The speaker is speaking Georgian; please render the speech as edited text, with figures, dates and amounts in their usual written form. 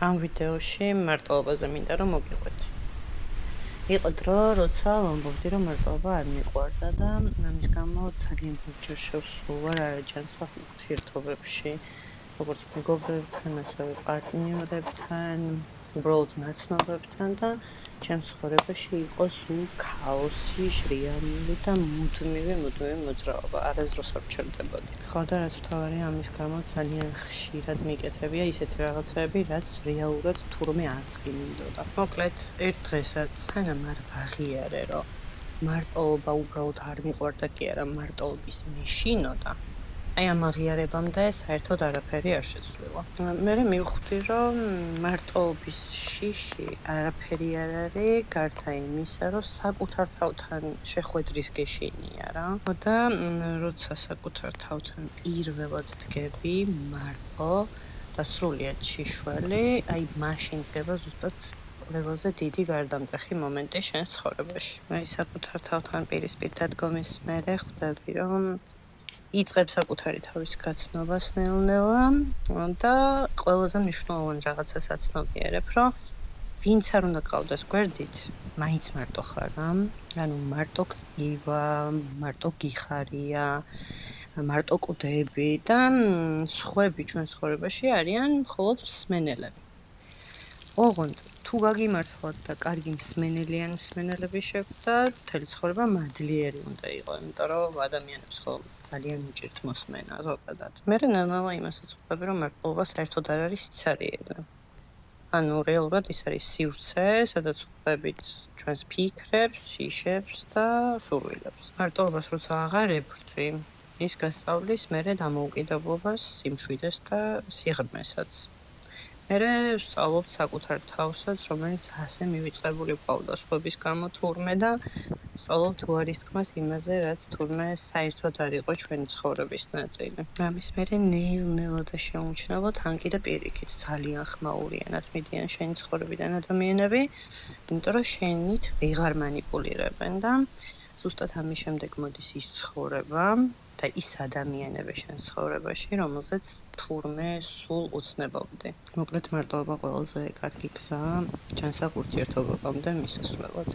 ამ ვიდეოში მარტოობაზე მინდა რომ მოგიყვეთ. იყო დრო, როცა ვამბობდი რომ მარტოობა არ მიყვარდა და ამის გამო ძალიან ბევრჯერ შევსულა არაჯანსაღ ურთიერთობებში, როგორც მეგობრებთან, ასევე პარტნიორებთან, უბრალოდ ნაცნობებთან და ჩემს ცხოვრებაში იყო სულ ქაოსი, შრიამული და მუდმივი მოძრაობა, არასდროს არ ვჩერდებოდი. ხო და რაც მთავარია ამის გამო ძალიან ხშირად მიკეთებია ისეთი რაღაცები, რაც რეალურად თურმე არც კი მინდოდა. მოკლედ, ერთ დღესაც თანამ არ ვაღიარე, რომ მარტოობა უბრალოდ არ მიყვარდა კი არა, მარტოობის მეშინოდა. აი ამ აღიარებამდე საერთოდ არაფერი არ შეცვლილა. მე მივხვდი, რომ მარტოობის შიში არაფერი არ არის, გარდა იმისა, რომ საკუთარ თავთან შეხვედრის გეშინია რა. და როცა საკუთარ თავთან პირველად დგები, მარტო და სრულიად შიშველი, აი მაშინ დგება ზუსტად ყველაზე დიდი გარდამტეხი მომენტი შენს ცხოვრებაში. აი საკუთარ თავთან პირისპირ დადგომის მერე ხვდები, რომ იწყებს საკუთარი თავის გაცნობას ნელ-ნელა და ყველაზე მნიშვნელოვანი რაღაცას აცნობიერებ, რომ ვინც არ უნდა გყავდეს გვერდით, მაინც მარტო ხარ რა. ანუ მარტო გივა, მარტო გიხარია, მარტო კვდები და სხვები ჩვენ ცხოვრებაში არიან მხოლოდ მსმენელები. ოღონდ თუ გაგიმართლათ და კარგი მსმენელები შეგვდა, მთელი ცხოვრება მადლიერი უნდა იყო, იმიტომ რომ ადამიანებს ხოლმე ძალიან უჭირთ მოსმენა ზოგადად. მე ნელ-ნელა იმასაც ხვდები, რომ მარტოობა საერთოდ არ არის სიცარიელე. ანუ რეალურად ის არის სივრცე, სადაც ხვდებით ჩვენს ფიქრებს, შიშებს და სურვილებს. მარტოობას როცა აღარ ებრძვი, ის გასწავლის მერე დამოუკიდებლობას, სიმშვიდეს და სიღრმესაც. მე ვსწავლობ საკუთარ თავსაც, რომელიც ასე მივიწყებული ყავდა სხვების გამო თურმე და ვსწავლობ თუ არის თქმას იმაზე, რაც თურმე საერთოდ არ იყო ჩვენი ცხოვრების ნაწილი. ამის მერე ნელ-ნელა და შეუმჩნევლად ან კიდე პირიქით ძალიან ხმაურიანად მიდიან შენი ცხოვრებიდან ადამიანები, იმიტომ რომ შენით ვეღარ მანიპულირებენ და ზუსტად ამის შემდეგ მოდის ის ცხოვრება და ის ადამიანები შენს ცხოვრებაში, რომელზეც თურმე სულ უცნებობდი. მოკლედ მარტოობა ყველაზე კარგი გზაა ჯანსაღ ურთიერთობამდე მისასვლელად.